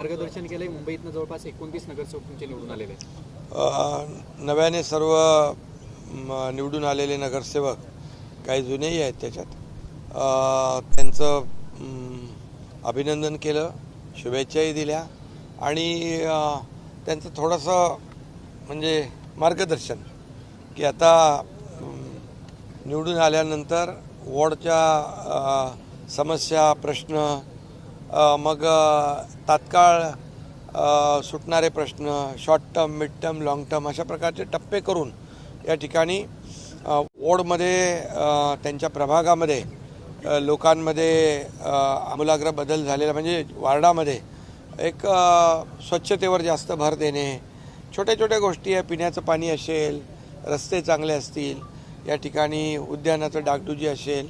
मार्गदर्शन केलंय मुंबईतनं जवळपास 29 नगरसेवक तुमचे निवडून आलेले आहेत। नव्याने सर्व निवडून आलेले नगरसेवक काही जुनेही आहेत त्याच्यात त्यांचं अभिनंदन केलं, शुभेच्छाही दिल्या आणि त्यांचं थोडंसं म्हणजे मार्गदर्शन की आता निवडून आल्यानंतर वॉर्डच्या समस्या प्रश्न मग तात्काळ सुटणारे प्रश्न short term mid term long term अशा प्रकारचे टप्पे करून या ठिकाणी वॉर्डमध्ये त्यांच्या प्रभागामध्ये लोकांमध्ये आमूलाग्र बदल झालेला म्हणजे वार्डामध्ये एक स्वच्छतेवर जास्त भर देणे, छोट्या छोट्या गोष्टी आहे, पिण्याचं पाणी असेल, रस्ते चांगले असतील, या ठिकाणी उद्यानाचं डागडुजी असेल,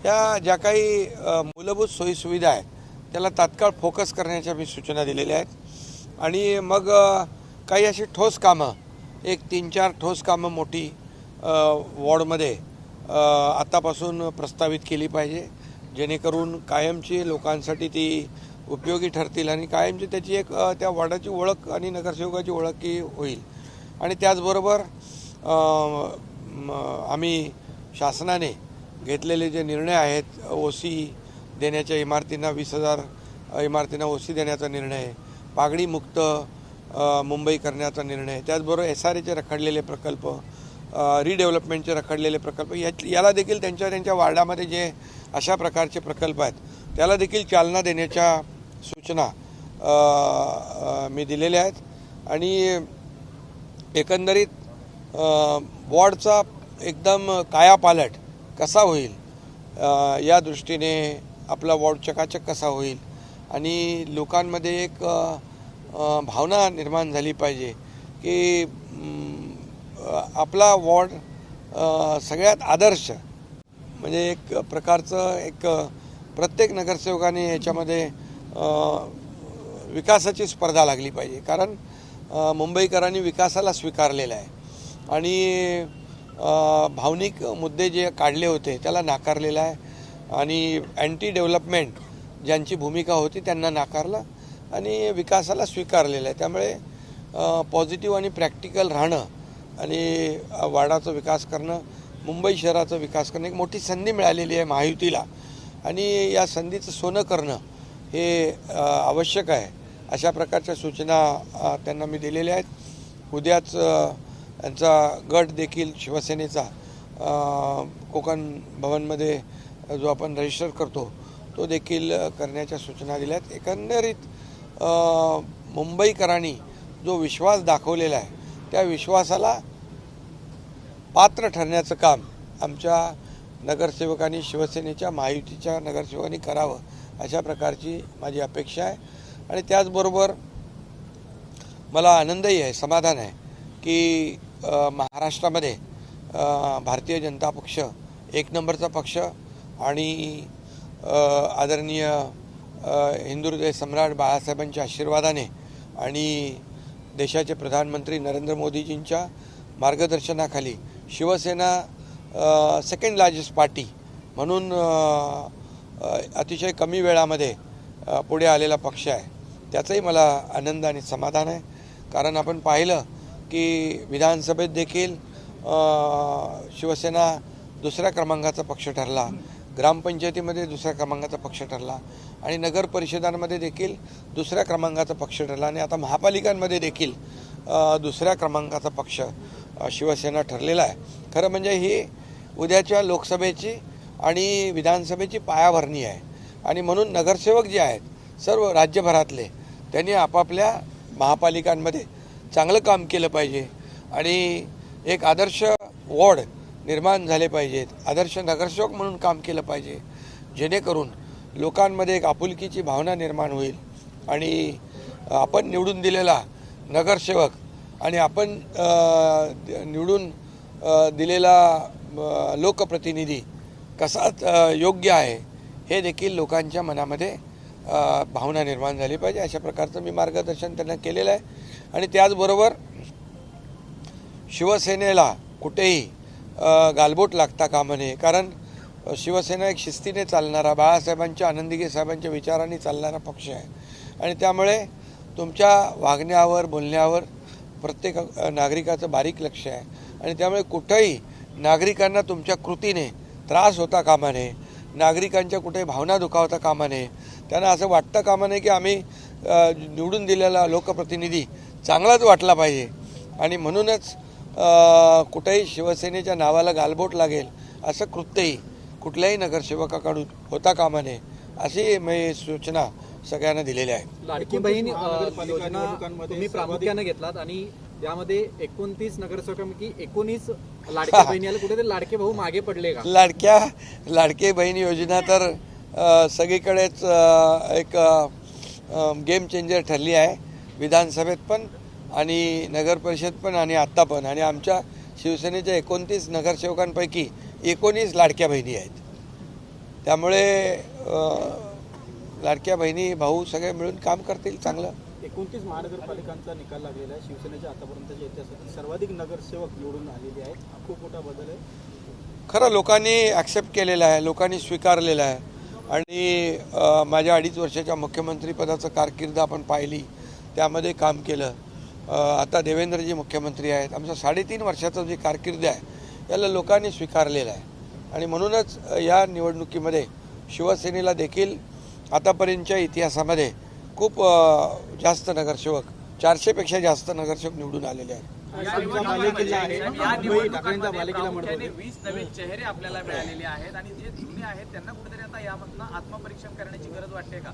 या ज्या काही मूलभूत सोयीसुविधा आहेत त्याला तात्काळ फोकस करण्याच्या मी सूचना दिलेल्या आहेत। आणि मग काही अशी ठोस कामं, एक 3-4 ठोस कामं मोठी वॉर्डमध्ये आतापासून प्रस्तावित केली पाहिजे, जेणेकरून कायमची लोकांसाठी ती उपयोगी ठरतील आणि कायमची त्याची एक त्या वॉर्डाची ओळख आणि नगरसेवकाची ओळखही होईल। आणि त्याचबरोबर आम्ही शासनाने घेतलेले जे निर्णय आहेत, ओसी देण्याच्या इमारतींना 20,000 इमारतींना ओसी देण्याचा निर्णय, पागडीमुक्त मुंबई करण्याचा निर्णय, त्याचबरोबर SRAचे रखडलेले प्रकल्प, रिडेव्हलपमेंटचे रखडलेले प्रकल्प, याला देखील त्यांच्या वार्डामध्ये जे अशा प्रकारचे प्रकल्प आहेत त्याला देखील चालना देण्याच्या सूचना मी दिलेल्या आहेत। आणि एकंदरीत वॉर्डचा एकदम कायापालट कसा होईल या दृष्टीने आपला वॉर्ड चकाचक कसा होईल आणि लोकांमध्ये एक भावना निर्माण झाली पाहिजे की आपला वॉर्ड सगळ्यात आदर्श म्हणजे एक प्रकारचं एक प्रत्येक नगरसेवकाने याच्यामध्ये विकासाची स्पर्धा लागली पाहिजे, कारण मुंबईकरांनी विकासाला स्वीकारलेला आहे आणि भावनिक मुद्दे जे काढले होते त्याला नाकारलेला आहे आणि अँटी डेव्हलपमेंट ज्यांची भूमिका होती त्यांना नाकारलं आणि विकासाला स्वीकारलेलं आहे। त्यामुळे पॉझिटिव्ह आणि प्रॅक्टिकल राहणं आणि वार्डाचा विकास करणं, मुंबई शहराचा विकास करणं एक मोठी संधी मिळालेली आहे महायुतीला आणि या संधीचं सोनं करणं हे आवश्यक आहे। अशा प्रकारच्या सूचना त्यांना मी दिलेल्या आहेत। उद्याच यांचा गट देखील शिवसेनेचा कोकण भवनमध्ये जो आपण रजिस्टर करतो तो देखील करण्याच्या सूचना दिल्या आहेत। एकंदरीत मुंबईकरांनी जो विश्वास दाखवलेला आहे त्या विश्वासाला पात्र ठरण्याचं काम आमच्या नगरसेवकांनी, शिवसेनेच्या महायुतीच्या नगरसेवकांनी करावं अशा प्रकारची माझी अपेक्षा आहे। आणि त्याचबरोबर मला आनंदही आहे, समाधान आहे की महाराष्ट्रामध्ये भारतीय जनता पक्ष एक नंबरचा पक्ष आणि आदरणीय हिंदुहृदय सम्राट बाळासाहेबांच्या आशीर्वादाने आणि देशाचे प्रधानमंत्री नरेंद्र मोदीजींच्या मार्गदर्शनाखाली शिवसेना सेकंड लार्जेस्ट पार्टी म्हणून अतिशय कमी वेळामध्ये पुढे आलेला पक्ष आहे। त्याचाही मला आनंद आणि समाधान आहे, कारण आपण पाहिलं की विधानसभेत देखील शिवसेना दुसऱ्या क्रमांकाचा पक्ष ठरला, ग्रामपंचायतीमध्ये दुसऱ्या क्रमांकाचा पक्ष ठरला आणि नगर परिषदांमध्ये देखील दुसऱ्या क्रमांकाचा पक्ष ठरला आणि आता महापालिकांमध्ये देखील दुसऱ्या क्रमांकाचा पक्ष शिवसेना ठरलेला आहे। खरं म्हणजे ही उद्याच्या लोकसभेची आणि विधानसभेची पायाभरणी आहे आणि म्हणून नगरसेवक जे आहेत सर्व राज्यभरातले त्यांनी आपापल्या महापालिकांमध्ये चांगलं काम केलं पाहिजे आणि एक आदर्श वॉर्ड निर्माण झाले पाहिजेत, आदर्श नगरसेवक म्हणून काम केलं पाहिजे, जेणेकरून लोकांमध्ये एक आपुलकीची भावना निर्माण होईल आणि आपण निवडून दिलेला नगरसेवक आणि आपण निवडून दिलेला लोकप्रतिनिधी कसा योग्य आहे हे देखील लोकांच्या मनामध्ये भावना निर्माण झाली पाहिजे, अशा प्रकारचं मी मार्गदर्शन त्यांना केलेलं आहे। आणि त्याचबरोबर शिवसेनेला कुठेही गालबोट लागता कामा नये, कारण शिवसेना एक शिस्तीने चालणारा, बाळासाहेबांच्या, आनंदीगे साहेबांच्या विचारांनी चालणारा पक्ष आहे आणि त्यामुळे तुमच्या वागण्यावर बोलण्यावर प्रत्येक नागरिकाचं बारीक लक्ष आहे आणि त्यामुळे कुठेही नागरिकांना तुमच्या कृतीने त्रास होता कामा नये, नागरिकांच्या कुठे भावना दुखावता कामा नये, त्यांना असं वाटतं कामा नये की आम्ही निवडून दिलेला लोकप्रतिनिधी चांगलाच वाटला पाहिजे आणि म्हणूनच कुठेही शिवसेनेच्या नावाला गालबोट लागेल असं कृत्यही कुठल्याही नगरसेवकाकडून होता कामा नये अशी मी सूचना सगळ्यांना दिलेल्या आहेत. लाडकी बहीण योजना तुम्ही प्रामुख्याने घेतलात आणि यामध्ये 29 नगरसेवकांपैकी 19 लाडक्या बहिणी आल्या, कुठेतरी लाडके भाऊ मागे पडले का? लाडके बहीण योजना तर सगळीकडेच एक गेम चेंजर ठरली आहे, विधानसभेत पण आणि नगर परिषद पण आणि आत्ता पण. आणि आमच्या शिवसेनेच्या 29 नगरसेवकांपैकी 19 लाडक्या बहिणी आहेत. त्यामुळे लाडक्या बहिणी भाऊ सगळे मिळून काम करतील चांगलं. 29 महानगरपालिकांचा निकाल लागलेला आहे. शिवसेनेच्या आतापर्यंतच्या इतिहासातील सर्वाधिक नगरसेवक निवडून आलेले आहेत. खूप मोठा बदल आहे. खरं लोकांनी ॲक्सेप्ट केलेलं आहे, लोकांनी स्वीकारलेलं आहे आणि माझ्या 2.5 वर्षाच्या मुख्यमंत्रीपदाचं कारकीर्द आपण पाहिली, त्यामध्ये काम केलं. आता देवेंद्रजी मुख्यमंत्री आहेत. आमचं 3.5 वर्षाचं जे कारकीर्द आहे याला लोकांनी स्वीकारलेलं आहे आणि म्हणूनच या निवडणुकीमध्ये शिवसेनेला देखील आतापर्यंतच्या इतिहासामध्ये खूप जास्त नगरसेवक, 400पेक्षा जास्त नगरसेवक निवडून आलेले आहेत. 20 नवीन चेहरे आपल्याला मिळालेले आहेत आणि जे जुने आहेत त्यांना कुठेतरी आता यामधून आत्मपरीक्षण करण्याची गरज वाटते का?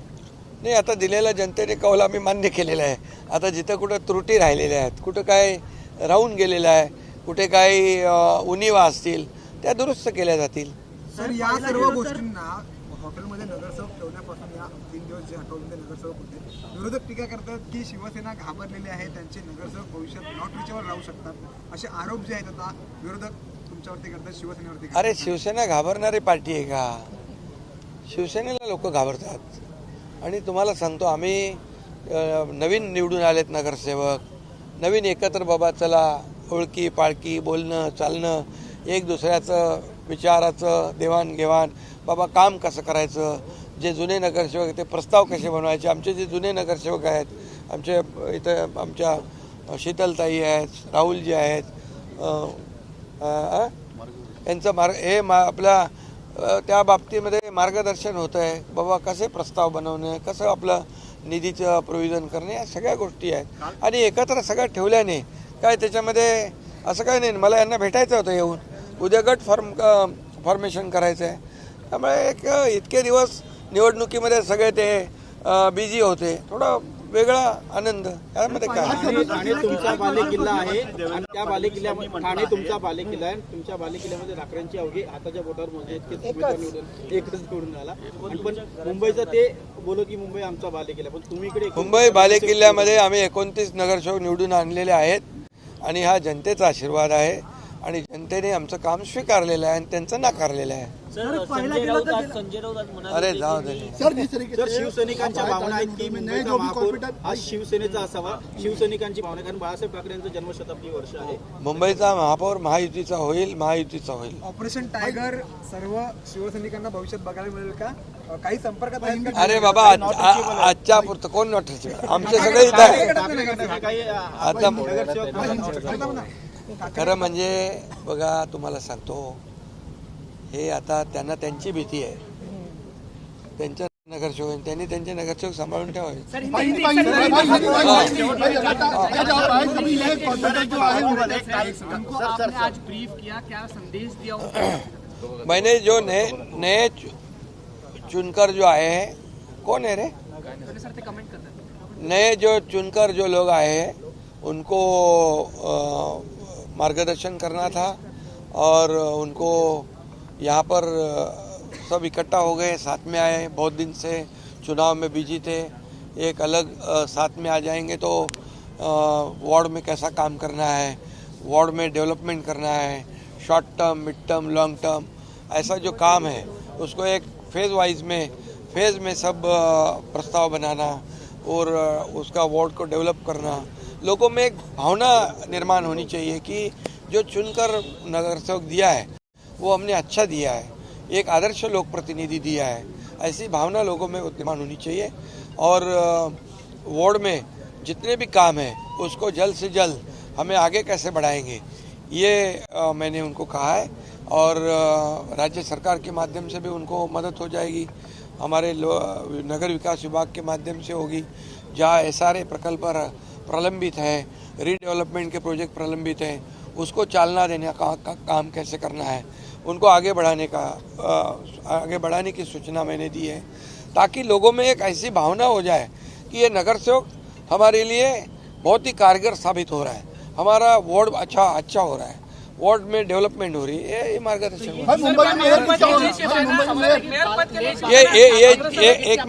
नाही, आता दिलेला जनतेने कौल आम्ही मान्य केलेला आहे. आता जिथं कुठं त्रुटी राहिलेल्या आहेत, कुठं काय राहून गेलेलं आहे, कुठे काही उणिवा असतील त्या दुरुस्त केल्या जातील. सर, या सर्व गोष्टींना हॉटेलमध्ये नगरसेवक ठेवण्यापासून या 3 दिवस जे हॉटेलमध्ये नगरसेवक होते, विरोधक टीका करतात की शिवसेना घाबरलेली आहे, त्यांचे नगरसेवक भविष्यात लॉटरीच्यावर राहू शकतात असे आरोप जे आहेत आता विरोधक तुमच्यावरती करतात, शिवसेनेवरती करतात. अरे, शिवसेना घाबरणारी पार्टी आहे का? शिवसेनेला लोक घाबरतात. आणि तुम्हाला सांगतो, आम्ही नवीन निवडून आलेत नगरसेवक, नवीन एकत्र बाबा चला ओळखी पाळखी बोलणं चालणं, एक दुसऱ्याचं विचाराचं देवाणघेवाण, बाबा काम कसं करायचं, जे जुने नगरसेवक ते प्रस्ताव कसे बनवायचे. आमचे जे जुने नगरसेवक आहेत, आमचे इथं आमच्या शीतलताई आहेत, राहुलजी आहेत, यांचं आपल्या त्या बाबतीमध्ये मार्गदर्शन होतं आहे. बाबा कसे प्रस्ताव बनवणे, कसं आपलं निधीचं प्रोव्हिजन करणे, या सगळ्या गोष्टी आहेत. आणि एकत्र सगळं ठेवल्याने काय त्याच्यामध्ये असं काय नाही. मला यांना भेटायचं होतं येऊन, उद्या गट फॉर्मेशन करायचं आहे. त्यामुळे इतके दिवस निवडणुकीमध्ये सगळे ते बिझी होते, थोडा वेगळा आनंद यामध्ये काय. ठाणे तुमचा बालेकिल्ला आहे आणि त्या बालेकिल्ल्यामध्ये ठाणे तुमचा बालेकिल्ला आहे. तुमच्या बालेकिल्ल्यामध्ये लाकडांची अवघी हाताच्या बोटावर मोजले एकच निवडून आला. पण मुंबईचं ते बोलो की मुंबई आमचा बालेकिल्ला, पण तुम्ही इकडे मुंबई बालेकिल्ल्यामध्ये आम्ही 29 नगरसेवक निवडून आणलेले आहेत आणि हा जनतेचा आशीर्वाद आहे आणि जनतेने आमचं काम स्वीकारलेलं आहे आणि त्यांचं नाकारलेलं आहे. अरे जाऊ दे. सर, शिवसैनिकांच्या भावना आहेत की मुंबईचा महापौर हा शिवसेनेचा असावा. शिवसैनिकांची भावना, कारण बाळासाहेब ठाकरे यांचं जन्मशताब्दी वर्ष आहे. मुंबईचा महापौर महायुतीचा होईल, महायुतीचा होईल. ऑपरेशन टायगर सर्व शिवसैनिकांना भविष्यात बघायला मिळेल का? काही संपर्कात आहेत का? अरे बाबा, आजच्या पुरतं कोण नोटीस, आमचे सगळे इथं आहे. आता खरं म्हणजे बघा, तुम्हाला सांगतो, हे आता त्यांना त्यांची भीती आहे. त्यांच्या नगरसेवक, त्यांनी त्यांचे नगरसेवक सांभाळून ठेवावे. मैंने जो नए चुनकर जो आए हैं, कौन है रे, नए जो चुनकर जो लोग आए हैं उनको मार्गदर्शन करना था और उनको यहाँ पर सब इकट्ठा हो गए, साथ में आए. बहुत दिन से चुनाव में बिजी थे, एक अलग साथ में आ जाएंगे तो वार्ड में कैसा काम करना है, वार्ड में डेवलपमेंट करना है, short term, mid term, long term, ऐसा जो काम है उसको एक फेज़ में सब प्रस्ताव बनाना और उसका वार्ड को डेवलप करना. लोगों में एक भावना निर्माण होनी चाहिए कि जो चुनकर नगरसेवक दिया है वो हमने अच्छा दिया है, एक आदर्श लोक प्रतिनिधि दिया है, ऐसी भावना लोगों में निर्माण होनी चाहिए. और वार्ड में जितने भी काम हैं उसको जल्द से जल्द हमें आगे कैसे बढ़ाएंगे, ये मैंने उनको कहा है। और राज्य सरकार के माध्यम से भी उनको मदद हो जाएगी, हमारे नगर विकास विभाग के माध्यम से होगी। जहाँ SRA प्रकल्प प्रलंबित है, रीडेवलपमेंट के प्रोजेक्ट प्रलंबित हैं, उसको चालना देने का काम कैसे करना है, उनको आगे बढ़ाने की सूचना मैंने दी है, ताकि लोगों में एक ऐसी भावना हो जाए कि ये नगर सेवक हमारे लिए बहुत ही कारगर साबित हो रहा है, हमारा वार्ड अच्छा हो रहा है, वार्ड में डेवलपमेंट हो रही है। ये मार्गदर्शन ये एक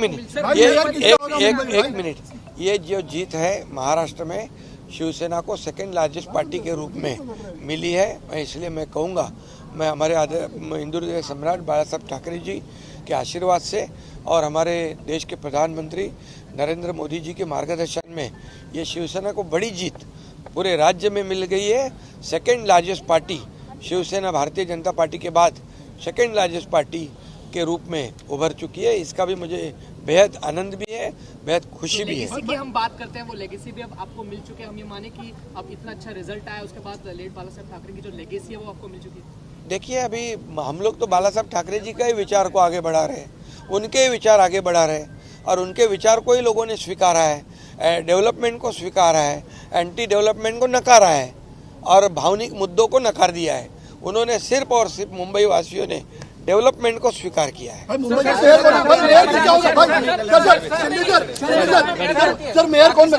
मिनट ये जो जीत है महाराष्ट्र में शिवसेना को सेकंड लार्जेस्ट पार्टी के रूप में मिली है, इसलिए मैं कहूँगा, मैं हमारे हिंदू हृदय सम्राट बाला साहब ठाकरे जी के आशीर्वाद से और हमारे देश के प्रधानमंत्री नरेंद्र मोदी जी के मार्गदर्शन में ये शिवसेना को बड़ी जीत पूरे राज्य में मिल गई है। Second largest party Shiv Sena Bharatiya Janata party के बाद सेकंड लार्जेस्ट पार्टी के रूप में उभर चुकी है। इसका भी मुझे बेहद आनंद भी है, बेहद खुशी भी है। लेगेसी की हम बात करते हैं, वो लेगेसी भी अब आपको मिल चुके हैं। हम ये माने कि अब इतना अच्छा रिजल्ट आया, उसके बाद लेट बाला साहब ठाकरे की जो लेगेसी है वो आपको मिल चुकी है। देखिए, अभी हम लोग तो बाला साहब ठाकरे जी का ही विचार को आगे बढ़ा रहे हैं, उनके ही विचार आगे बढ़ा रहे हैं और उनके विचार को ही लोगों ने स्वीकारा है, डेवलपमेंट को स्वीकारा है, एंटी डेवलपमेंट को नकारा है और भावनिक मुद्दों को नकार दिया है। उन्होंने सिर्फ और सिर्फ मुंबई वासियों ने डेवलपमेंट को स्वीकार किया है। सर मेयर कौन